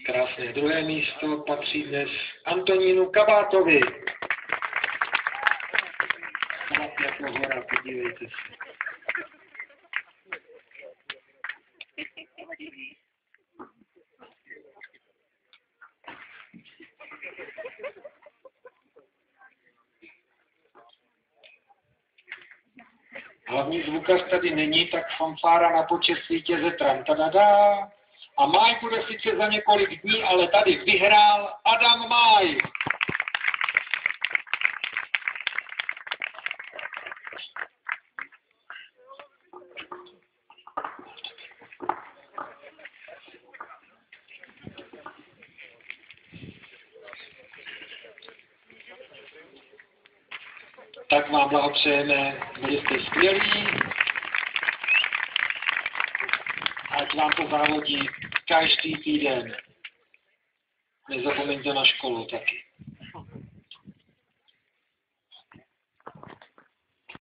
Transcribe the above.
Krásné druhé místo patří dnes Antonínu Kabátovi. Jako hora, podívejte se. Hlavní zvukař tady není, tak fanfára na počest vítěze Trantadada. A máj bude sice za několik dní, ale tady vyhrál Adam Máj. Tak vám blahopřejeme, byli jste skvělí. Ať vám to závodí každý týden. Nezapomeňte na školu taky.